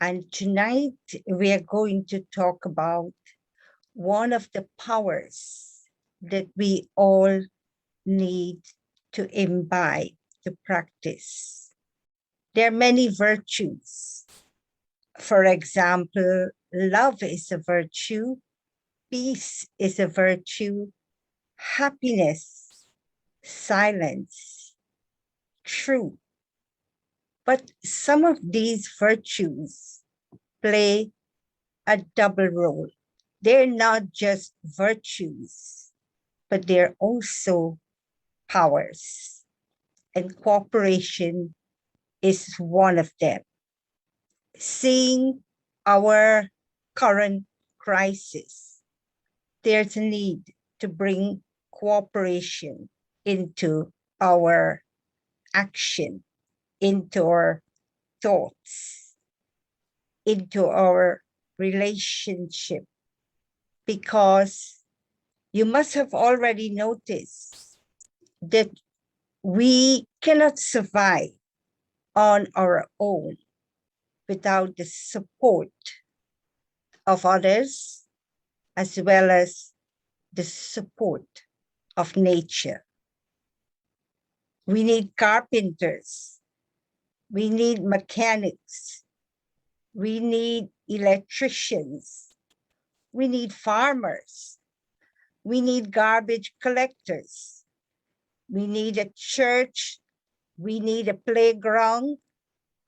And tonight we are going to talk about one of the powers that we all need to imbibe, to practice. There are many virtues. For example, love is a virtue, peace is a virtue, happiness, silence, truth. But some of these virtues play a double role. They're not just virtues, but they're also powers. And cooperation is one of them. Seeing our current crisis, there's a need to bring cooperation into our action, into our thoughts, into our relationship, because you must have already noticed that we cannot survive on our own without the support of others, as well as the support of nature. We need carpenters, we need mechanics, we need electricians, we need farmers, we need garbage collectors, we need a church, we need a playground,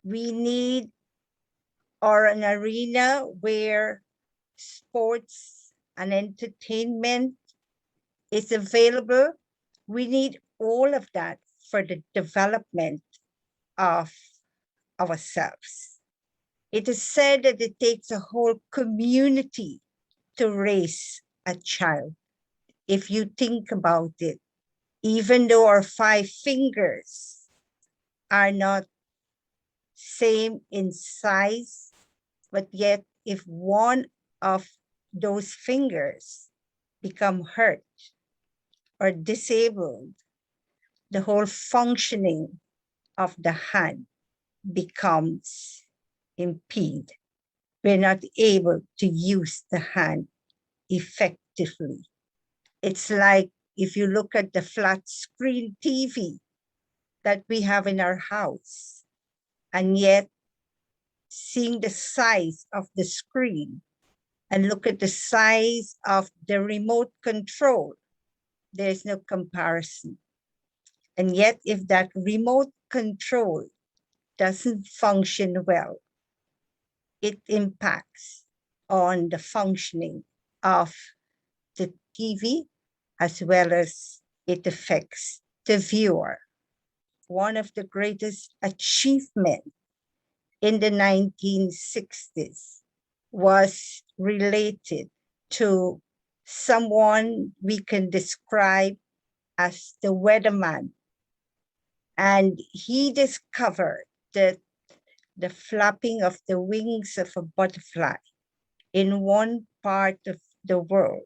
we need or an arena where sports and entertainment is available. We need all of that for the development of ourselves. It is said that it takes a whole community to raise a child. If you think about it, even though our 5 fingers are not same in size, but yet if one of those fingers become hurt or disabled, the whole functioning of the hand becomes impeded. We're not able to use the hand effectively. It's like if you look at the flat screen TV that we have in our house, and yet seeing the size of the screen and look at the size of the remote control, there's no comparison. And yet, if that remote control doesn't function well, it impacts on the functioning of the TV, as well as it affects the viewer. One of the greatest achievements in the 1960s was related to someone we can describe as the weatherman. And he discovered that the flapping of the wings of a butterfly in one part of the world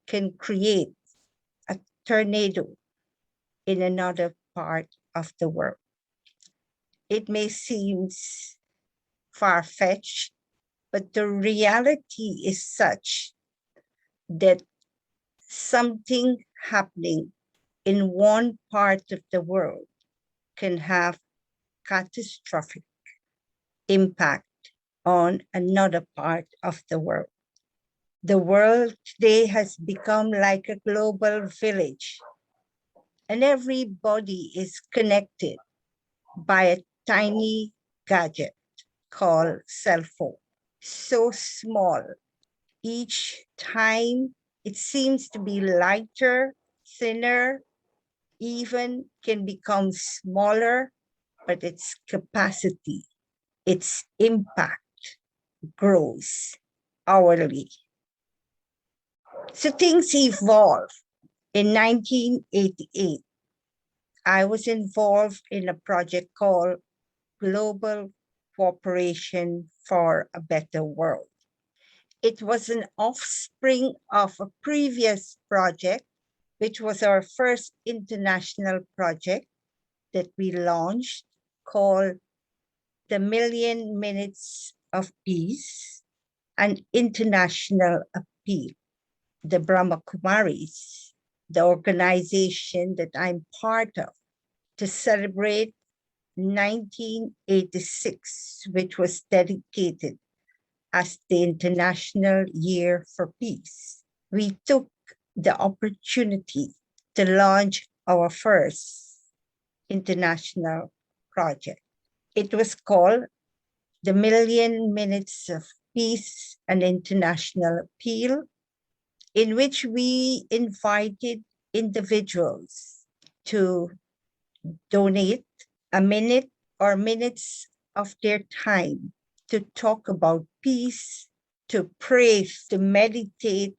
can create a tornado in another part of the world. It may seem far-fetched, but the reality is such that something happening in one part of the world can have catastrophic impact on another part of the world. The world today has become like a global village, and everybody is connected by a tiny gadget called cell phone. So small. Each time it seems to be lighter, thinner, even can become smaller, but its capacity, its impact grows hourly. So things evolve. In 1988, I was involved in a project called Global Cooperation for a Better World. It was an offspring of a previous project, which was our first international project that we launched, called the Million Minutes of peace and international appeal. The Brahma Kumaris, the organization that I'm part of, to celebrate 1986, which was dedicated as the International Year for Peace. We took the opportunity to launch our first international project. It was called the Million Minutes of Peace and International Appeal, in which we invited individuals to donate a minute or minutes of their time to talk about peace, to pray, to meditate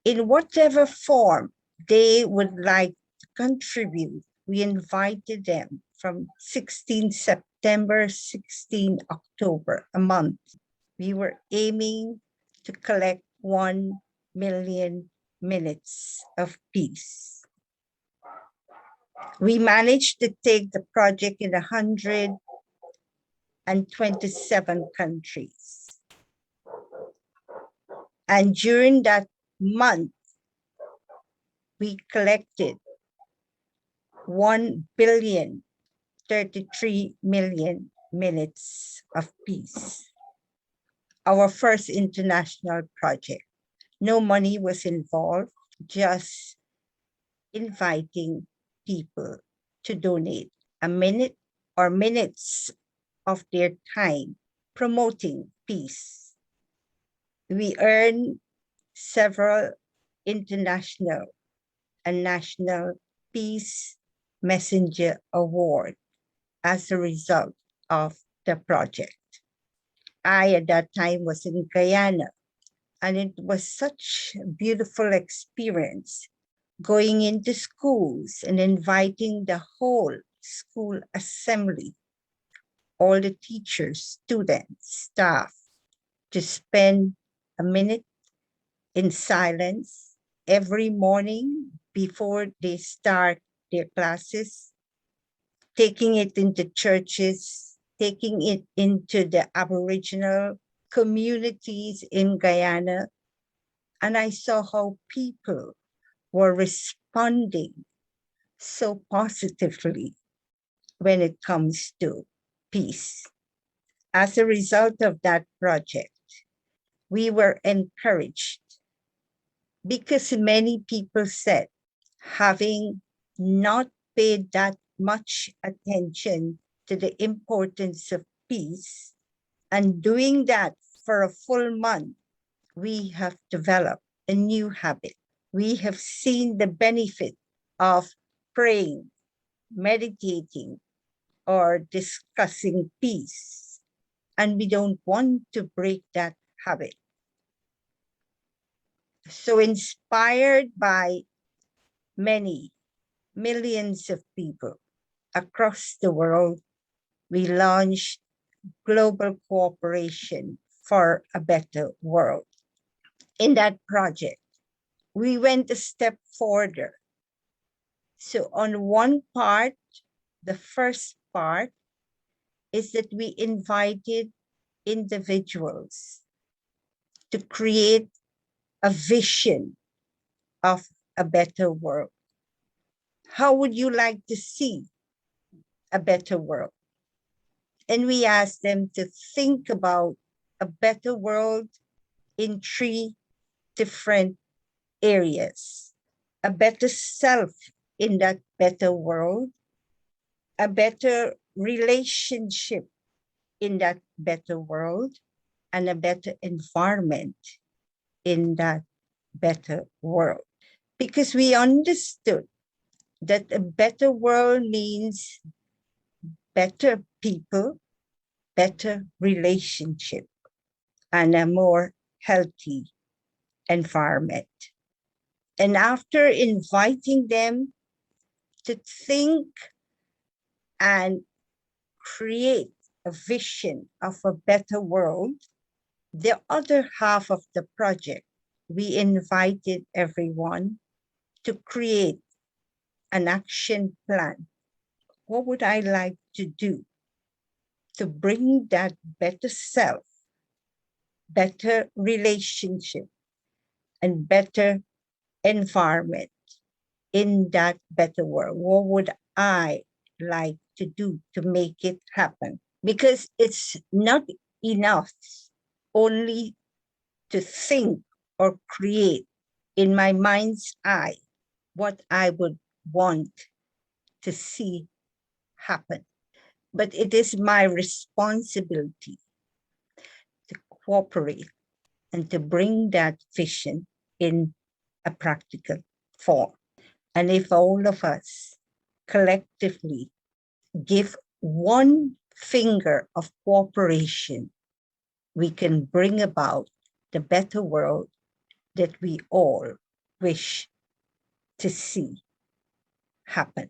in whatever form they would like to contribute. We invited them from 16 September, 16 October, a month. We were aiming to collect 1 million minutes of peace. We managed to take the project in 127 countries. And during that month, we collected 1,033,000,000 minutes of peace. Our first international project. No money was involved, just inviting people to donate a minute or minutes of their time promoting peace. We earned several international and national Peace Messenger Award as a result of the project. I, at that time, was in Guyana, and it was such a beautiful experience going into schools and inviting the whole school assembly, all the teachers, students, staff, to spend a minute in silence every morning before they start their classes, taking it into churches, taking it into the Aboriginal communities in Guyana. And I saw how people were responding so positively when it comes to peace. As a result of that project, we were encouraged because many people said, having not paid that much attention to the importance of peace and doing that for a full month, we have developed a new habit. We have seen the benefit of praying, meditating, or discussing peace, and we don't want to break that habit. So inspired by many millions of people across the world, we launched Global Cooperation for a Better World. In that project, we went a step further. So on one part, the first part is that we invited individuals to create a vision of a better world. How would you like to see a better world? And we asked them to think about a better world in 3 different areas. A better self in that better world, a better relationship in that better world, and a better environment in that better world. Because we understood that a better world means better people, better relationship, and a more healthy environment. And after inviting them to think and create a vision of a better world, the other half of the project, we invited everyone to create an action plan. What would I like to do to bring that better self better relationship, and better environment in that better world? What would I like to do to make it happen? Because it's not enough only to think or create in my mind's eye what I would want to see happen. But it is my responsibility to cooperate and to bring that vision in a practical form. And if all of us collectively give one finger of cooperation, we can bring about the better world that we all wish to see happen.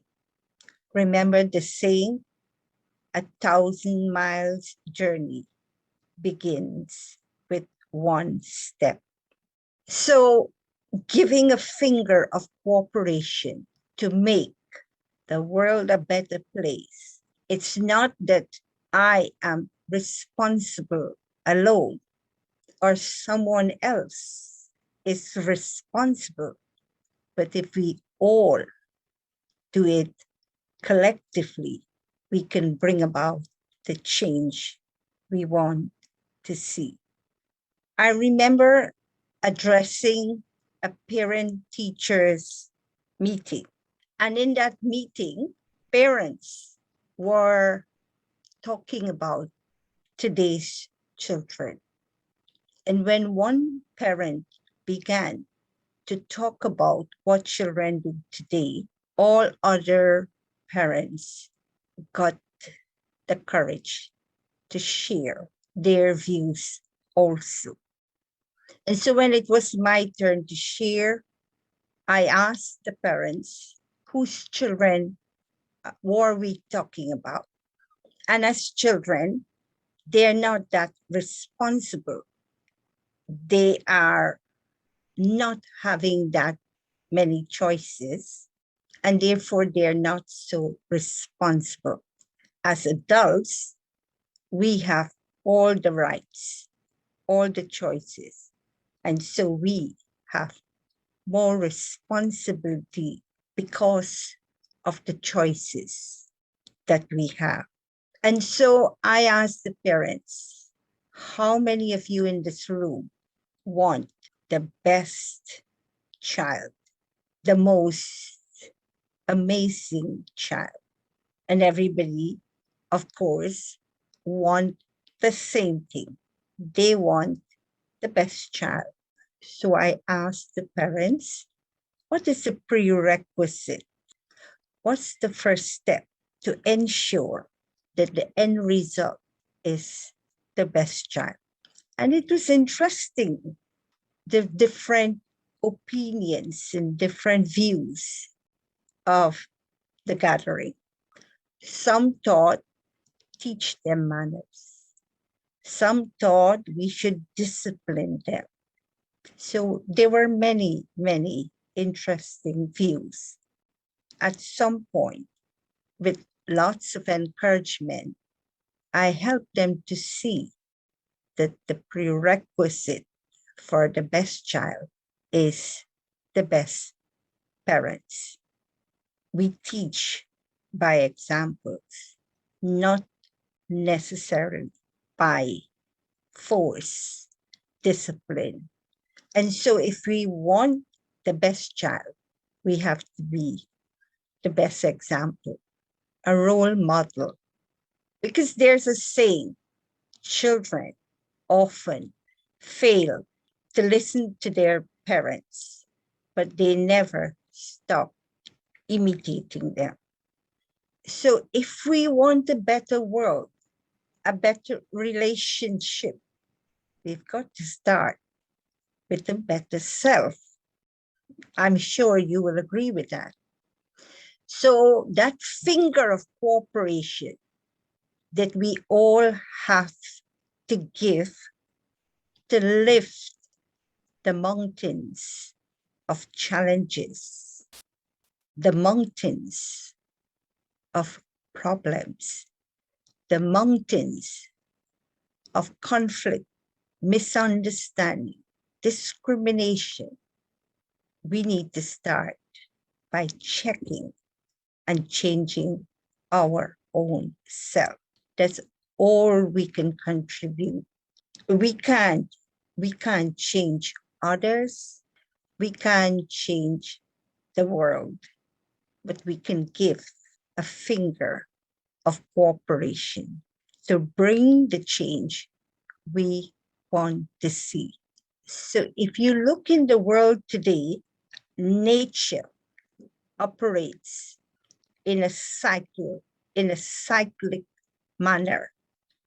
Remember the saying, 1,000 miles journey begins with one step. So giving a finger of cooperation to make the world a better place. It's not that I am responsible alone or someone else is responsible. But if we all do it collectively, we can bring about the change we want to see. I remember addressing a parent-teachers meeting. And in that meeting, parents were talking about today's children. And when one parent began to talk about what children do today, all other parents got the courage to share their views also. And so when it was my turn to share, I asked the parents, whose children were we talking about? And as children, they're not that responsible. They are not having that many choices, and therefore they're not so responsible. As adults, we have all the rights, all the choices, and so we have more responsibility because of the choices that we have. And so I asked the parents, how many of you in this room want the best child, the most amazing child? And everybody, of course, want the same thing. They want the best child. So I asked the parents, what is the prerequisite? What's the first step to ensure that the end result is the best child? And it was interesting, the different opinions and different views of the gathering. Some thought, teach them manners. Some thought we should discipline them. So there were many, many interesting views. At some point, with lots of encouragement, I helped them to see that the prerequisite for the best child is the best parents. We teach by examples, not necessarily by force, discipline. And so if we want the best child, we have to be the best example, a role model. Because there's a saying, children often fail to listen to their parents, but they never stop imitating them. So if we want a better world, a better relationship, we've got to start with a better self. I'm sure you will agree with that. So that finger of cooperation that we all have to give to lift the mountains of challenges, the mountains of problems, the mountains of conflict misunderstanding, discrimination, we need to start by checking and changing our own self. That's all we can contribute. We can't, we can't change others. We can't change the world, but we can give a finger of cooperation to bring the change we want to see. So if you look in the world today, nature operates in a cycle, in a cyclic manner.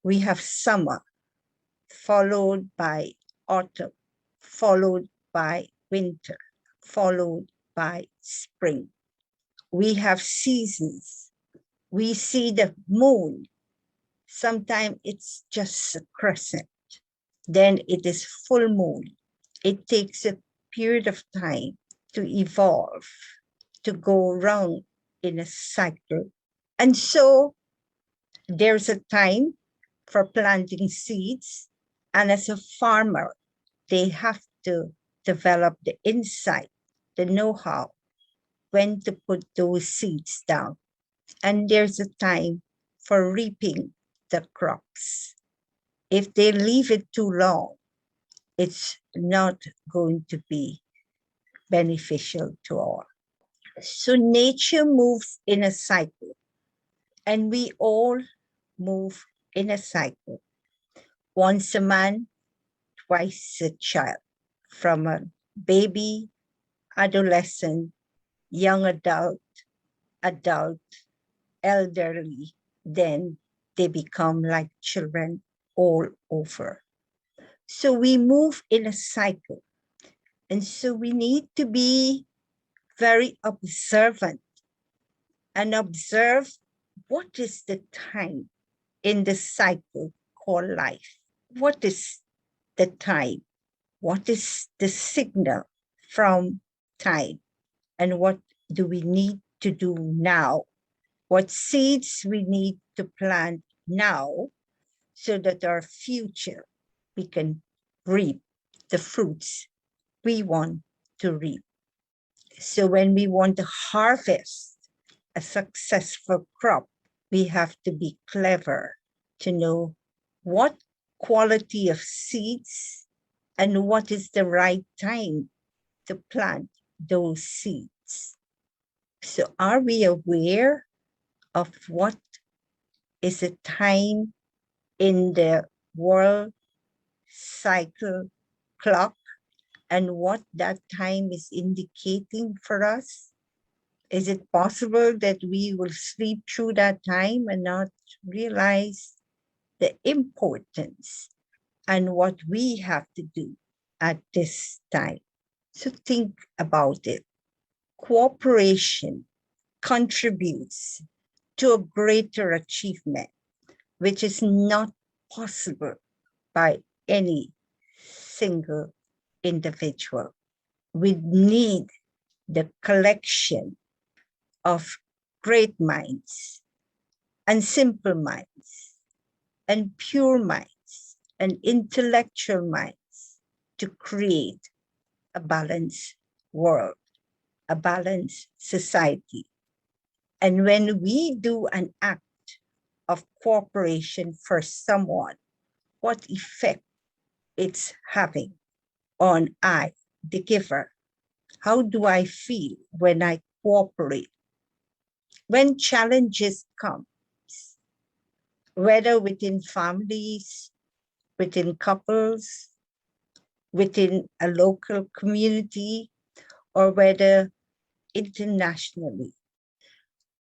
We have summer, followed by autumn, followed by winter, followed by spring. We have seasons. We see the moon. Sometimes it's just a crescent. Then it is full moon. It takes a period of time to evolve, to go round in a cycle. And so there's a time for planting seeds. And as a farmer, they have to develop the insight, the know-how, when to put those seeds down. And there's a time for reaping the crops. If they leave it too long, it's not going to be beneficial to all. So nature moves in a cycle, and we all move in a cycle. Once a man, twice a child, from a baby, adolescent, young adult, adult, elderly, then they become like children all over. So we move in a cycle. And so we need to be very observant and observe what is the time in the cycle called life. What is the time? What is the signal from time? And what do we need to do now? What seeds we need to plant now so that our future we can reap the fruits we want to reap. So when we want to harvest a successful crop, we have to be clever to know what quality of seeds and what is the right time to plant those seeds. So are we aware of what is the time in the world cycle clock and what that time is indicating for us? Is it possible that we will sleep through that time and not realize the importance and what we have to do at this time? So think about it. Cooperation contributes to a greater achievement, which is not possible by any single individual. We need the collection of great minds and simple minds and pure minds and intellectual minds to create a balanced world, a balanced society. And when we do an act of cooperation for someone, what effect it's having on I, the giver? How do I feel when I cooperate? When challenges come, whether within families, within couples, within a local community, or whether internationally,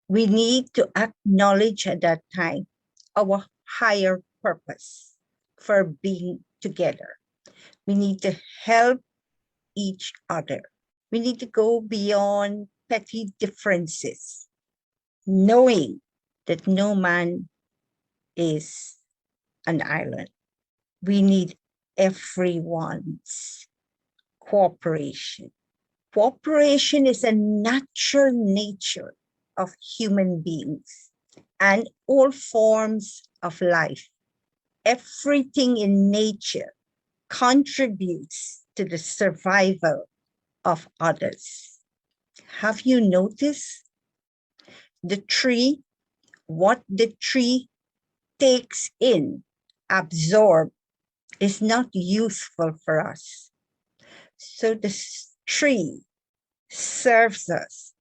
we need to acknowledge at that time our higher purpose for being together. We need to help each other. We need to go beyond petty differences, knowing that no man is an island. We need everyone's cooperation. Cooperation is a natural nature of human beings and all forms of life. Everything in nature contributes to the survival of others. Have you noticed the tree, what the tree takes in, absorb, is not useful for us. So the tree serves us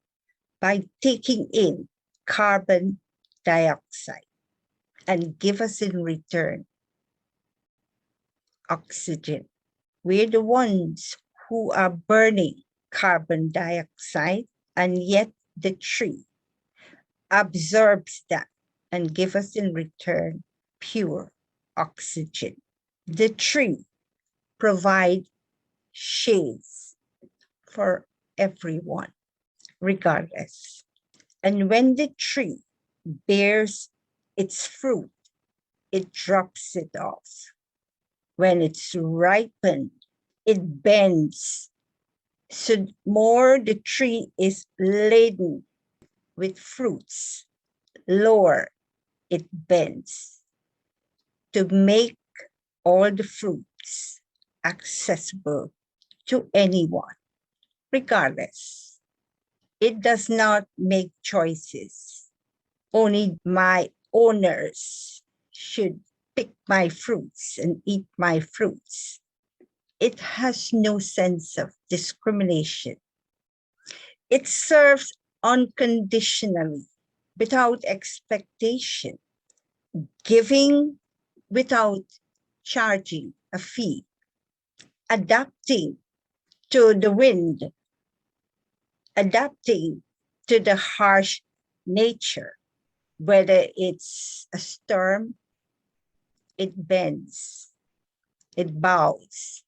by taking in carbon dioxide and give us in return oxygen. We're the ones who are burning carbon dioxide, and yet the tree absorbs that and give us in return pure oxygen. The tree provides shades for everyone, regardless. And when the tree bears its fruit, it drops it off. When it's ripened, it bends. So more the tree is laden with fruits, lower it bends to make all the fruits accessible to anyone, regardless. It does not make choices. Only my owners should pick my fruits and eat my fruits. It has no sense of discrimination. It serves unconditionally, without expectation, giving without charging a fee, adapting to the wind, adapting to the harsh nature, whether it's a storm, it bends, it bows,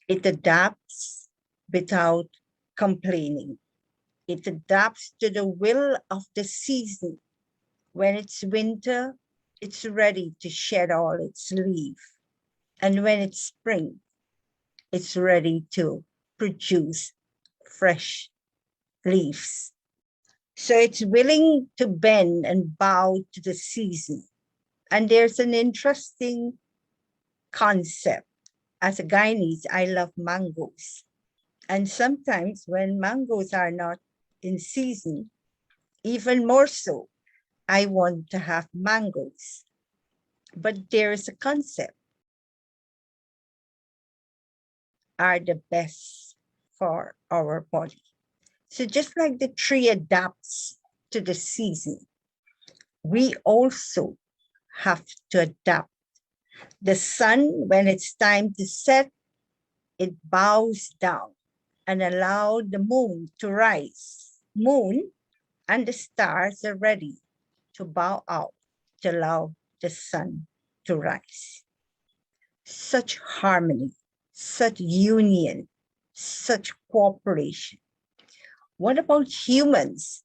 it adapts without complaining. It adapts to the will of the season. When it's winter, it's ready to shed all its leaf. And when it's spring, it's ready to produce fresh leaves. So it's willing to bend and bow to the season. And there's an interesting concept. As a Guyanese, I love mangoes. And sometimes when mangoes are not in season, even more so, I want to have mangoes. But there is a concept, are the best for our body. So just like the tree adapts to the season, we also have to adapt. The sun, when it's time to set, it bows down and allow the moon to rise. Moon and the stars are ready to bow out to allow the sun to rise. Such harmony, such union, such cooperation. What about humans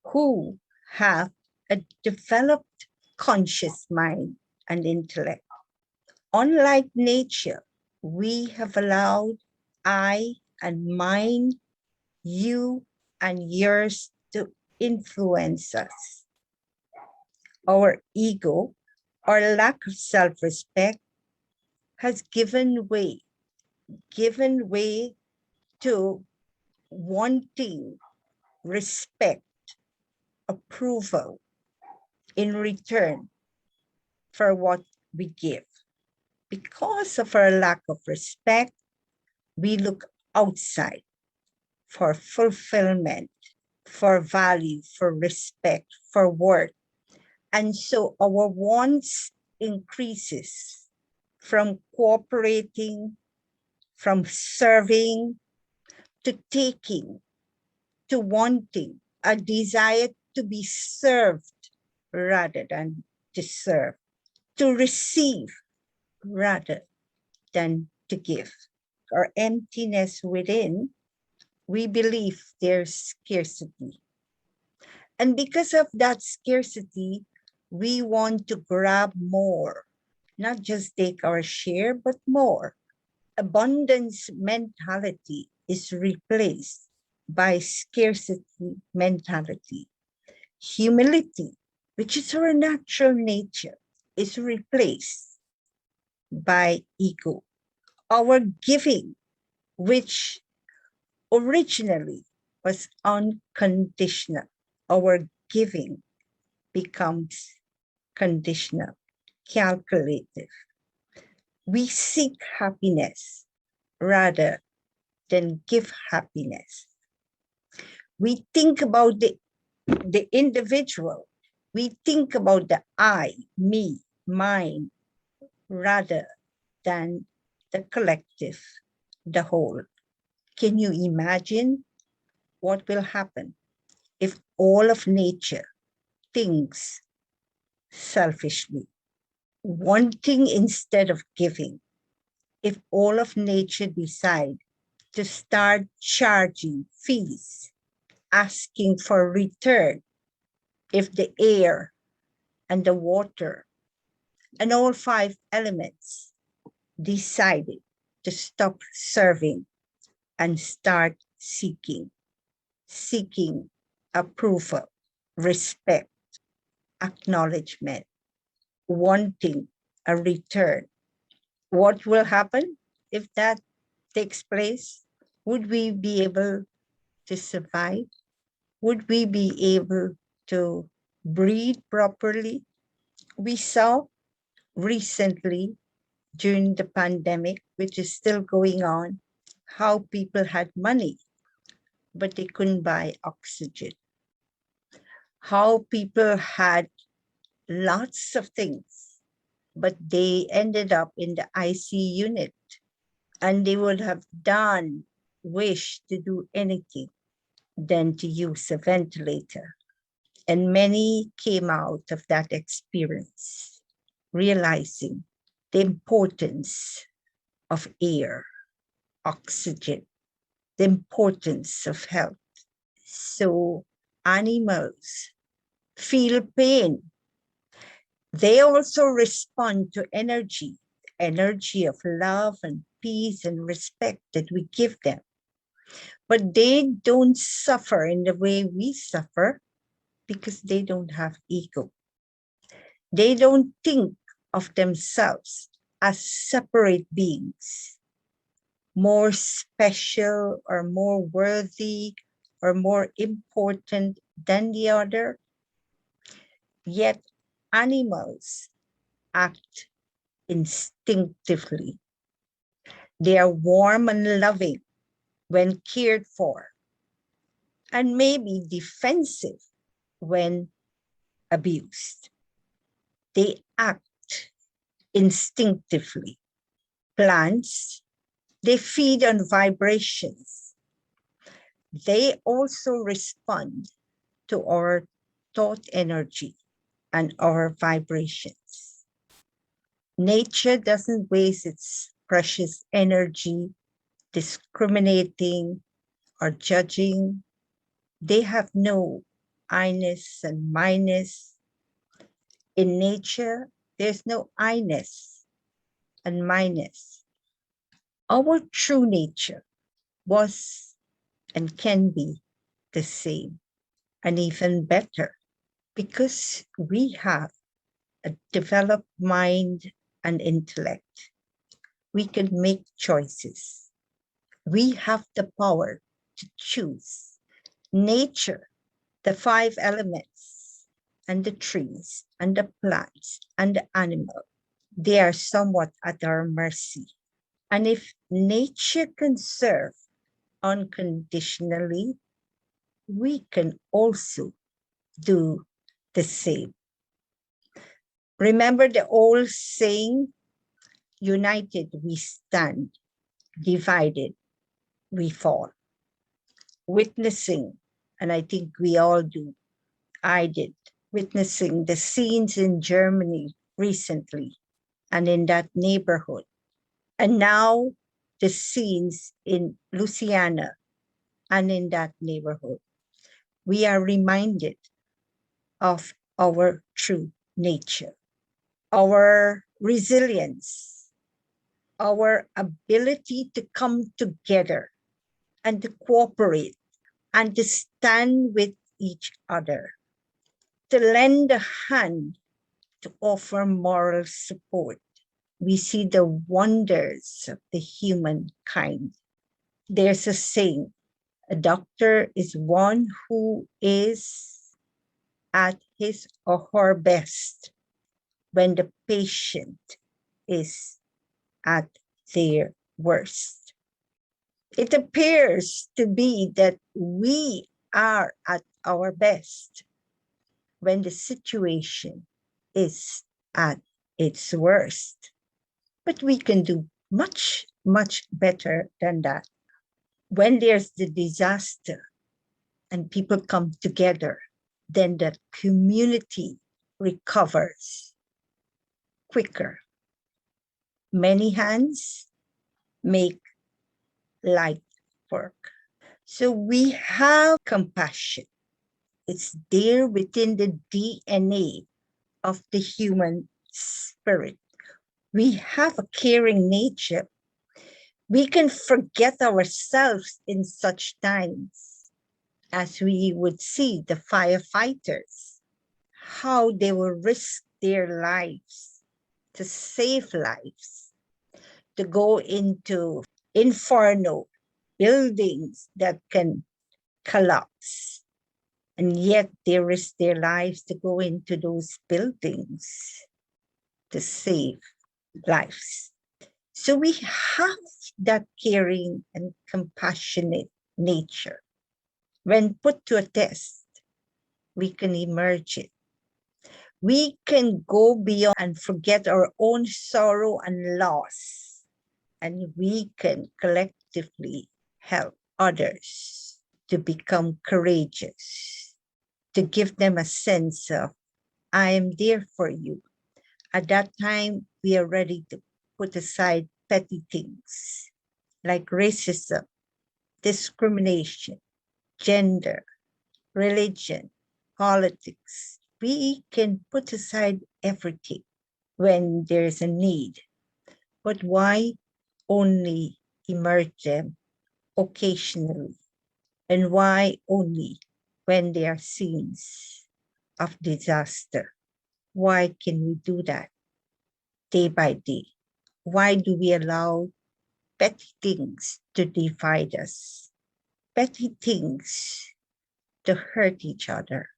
who have a developed conscious mind and intellect? Unlike nature, we have allowed I and mine, you and yours to influence us. Our ego, our lack of self-respect has given way to wanting respect, approval in return for what we give. Because of our lack of respect, we look outside for fulfillment, for value, for respect, for worth. And so our wants increases from cooperating, from serving, to taking, to wanting, a desire to be served rather than to serve, to receive rather than to give. Our emptiness within, we believe there's scarcity. And because of that scarcity, we want to grab more, not just take our share, but more. Abundance mentality is replaced by scarcity mentality. Humility, which is our natural nature, is replaced by ego. Our giving, which originally was unconditional, our giving becomes conditional, calculative. We seek happiness rather than give happiness. We think about the individual. We think about the I, me, mine, rather than the collective, the whole. Can you imagine what will happen if all of nature thinks selfishly, wanting instead of giving? If all of nature decide to start charging fees, asking for return, if the air and the water and all five elements decided to stop serving and start seeking approval, respect, acknowledgement, wanting a return. What will happen if that takes place? Would we be able to survive? Would we be able to breathe properly? We saw recently during the pandemic, which is still going on, how people had money, but they couldn't buy oxygen. How people had lots of things, but they ended up in the IC unit, and they would have wished to do anything than to use a ventilator. And many came out of that experience realizing the importance of air, oxygen, the importance of health. So animals feel pain. They also respond to energy of love and peace and respect that we give them. But they don't suffer in the way we suffer because they don't have ego. They don't think of themselves as separate beings, more special or more worthy or more important than the other. Yet animals act instinctively. They are warm and loving when cared for, and maybe defensive when abused. They act instinctively. Plants, they feed on vibrations. They also respond to our thought energy and our vibrations. Nature doesn't waste its precious energy discriminating or judging. They have no I-ness and minus. In nature, there's no I-ness and minus. Our true nature was and can be the same and even better because we have a developed mind and intellect. We can make choices. We have the power to choose. Nature, the five elements, and the trees, and the plants, and the animal, they are somewhat at our mercy. And if nature can serve unconditionally, we can also do the same. Remember the old saying, united we stand, divided we fall. Witnessing, and I think we all do, I did, witnessing the scenes in Germany recently and in that neighborhood. And now the scenes in Louisiana and in that neighborhood. We are reminded of our true nature, our resilience, our ability to come together and to cooperate and to stand with each other, to lend a hand, to offer moral support, we see the wonders of the humankind. There's a saying, a doctor is one who is at his or her best when the patient is at their worst. It appears to be that we are at our best when the situation is at its worst. But we can do much, much better than that. When there's the disaster and people come together, then the community recovers quicker. Many hands make light work. So we have compassion. It's there within the DNA of the human spirit. We have a caring nature. We can forget ourselves in such times, as we would see the firefighters, how they will risk their lives to save lives, to go into inferno buildings that can collapse. And yet they risk their lives to go into those buildings to save lives. So we have that caring and compassionate nature. When put to a test, we can emerge it. We can go beyond and forget our own sorrow and loss, and we can collectively help others to become courageous, to give them a sense of, I am there for you. At that time, we are ready to put aside petty things like racism, discrimination, gender, religion, politics. We can put aside everything when there's a need. But why only emerge them occasionally? And why only when there are scenes of disaster? Why can we do that day by day? Why do we allow petty things to divide us? Petty things to hurt each other,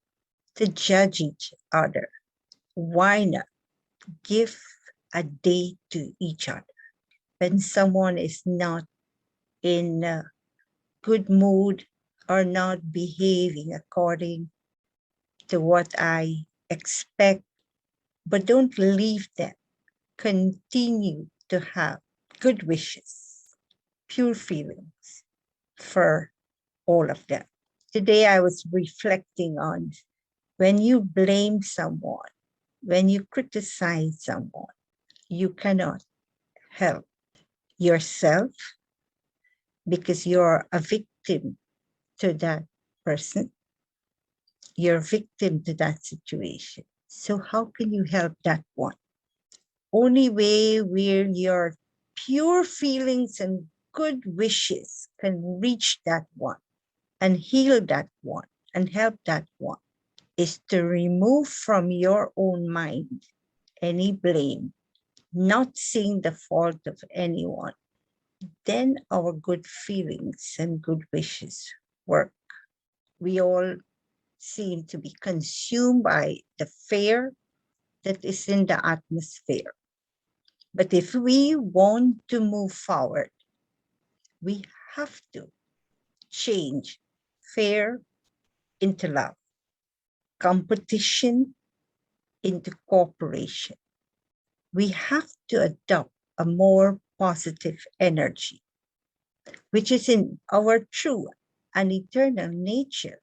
to judge each other? Why not give a day to each other? When someone is not in a good mood or not behaving according to what I expect, but don't leave them. Continue to have good wishes, pure feelings for all of them. Today I was reflecting on when you blame someone, when you criticize someone, you cannot help yourself because you're a victim to that person. You're a victim to that situation. So how can you help that one? Only way where your pure feelings and good wishes can reach that one and heal that one and help that one is to remove from your own mind any blame, not seeing the fault of anyone. Then our good feelings and good wishes work. We all seem to be consumed by the fear that is in the atmosphere. But if we want to move forward, we have to change fear into love, competition into cooperation. We have to adopt a more positive energy, which is in our true and eternal nature.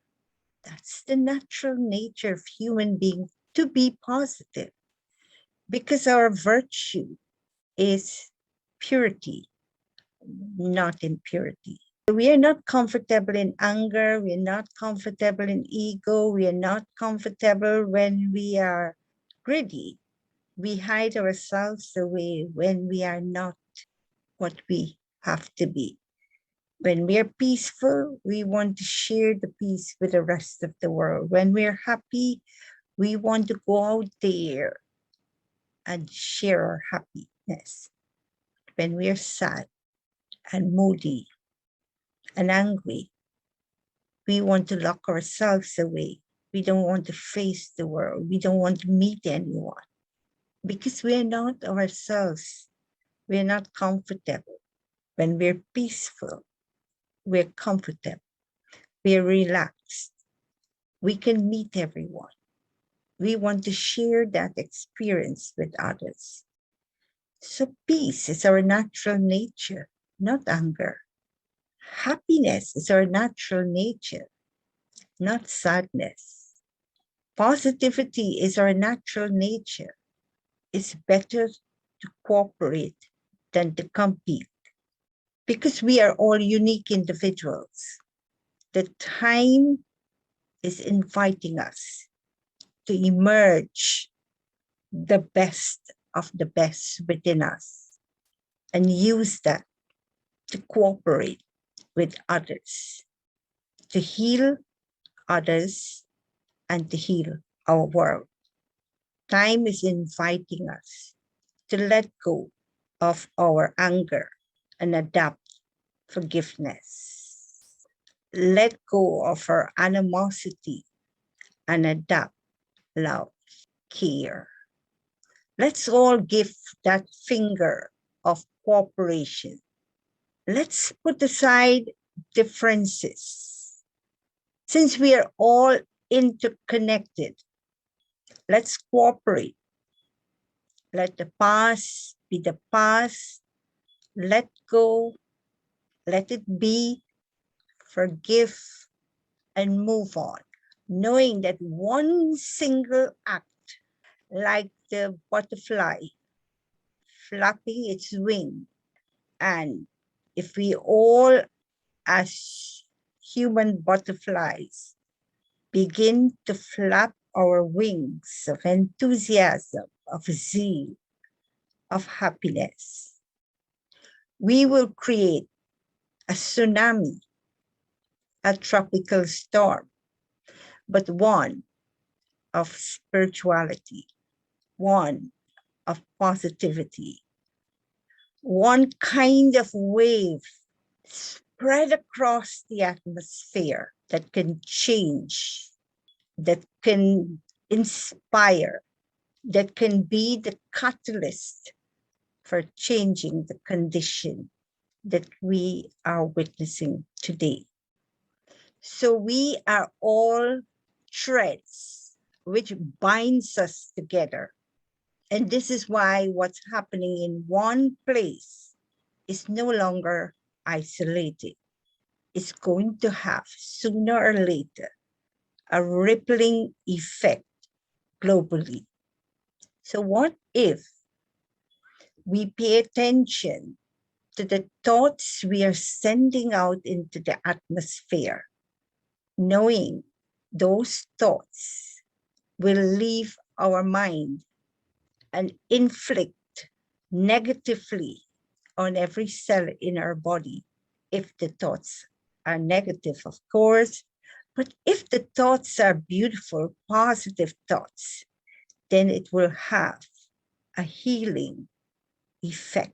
That's the natural nature of human beings, to be positive, because our virtue is purity, not impurity. We are not comfortable in anger. We are not comfortable in ego. We are not comfortable when we are greedy. We hide ourselves away when we are not what we have to be. When we are peaceful, we want to share the peace with the rest of the world. When we are happy, we want to go out there and share our happy. weakness, when we are sad and moody and angry, we want to lock ourselves away. We don't want to face the world. We don't want to meet anyone because we are not ourselves. We're not comfortable. When we're peaceful, we're comfortable. We're relaxed. We can meet everyone. We want to share that experience with others. So peace is our natural nature, not anger. Happiness is our natural nature, not sadness. Positivity is our natural nature. It's better to cooperate than to compete because we are all unique individuals. The time is inviting us to emerge the best of the best within us and use that to cooperate with others, to heal others, and to heal our world. Time is inviting us to let go of our anger and adapt forgiveness. Let go of our animosity and adapt love, care. Let's all give that finger of cooperation. Let's put aside differences. Since we are all interconnected, let's cooperate. Let the past be the past. Let go. Let it be. Forgive and move on. Knowing that one single act, like the butterfly flapping its wing, and if we all as human butterflies begin to flap our wings of enthusiasm, of zeal, of happiness, we will create a tsunami, a tropical storm, but one of spirituality, one of positivity, one kind of wave spread across the atmosphere that can change, that can inspire, that can be the catalyst for changing the condition that we are witnessing today. So we are all threads which binds us together. And this is why what's happening in one place is no longer isolated. It's going to have sooner or later a rippling effect globally. So what if we pay attention to the thoughts we are sending out into the atmosphere, knowing those thoughts will leave our mind and inflict negatively on every cell in our body, if the thoughts are negative, of course. But if the thoughts are beautiful, positive thoughts, then it will have a healing effect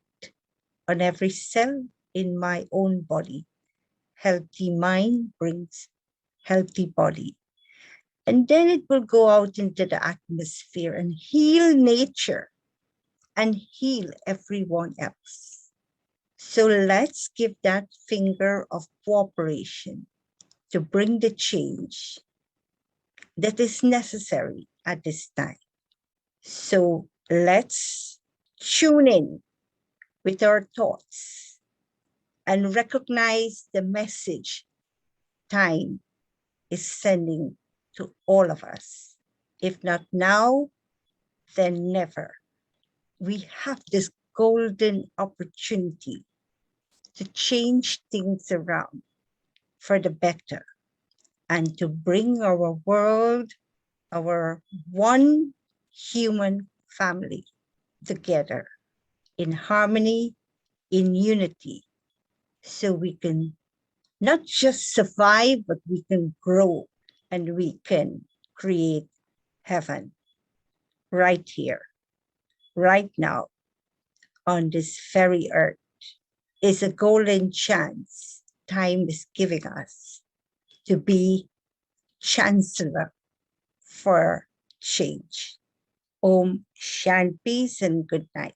on every cell in my own body. Healthy mind brings healthy body. And then it will go out into the atmosphere and heal nature and heal everyone else. So let's give that finger of cooperation to bring the change that is necessary at this time. So let's tune in with our thoughts and recognize the message time is sending to all of us. If not now, then never. We have this golden opportunity to change things around for the better and to bring our world, our one human family together in harmony, in unity, so we can not just survive, but we can grow and we can create heaven right here, right now, on this very earth is a golden chance time is giving us to be chancellor for change. Om Shanti and good night.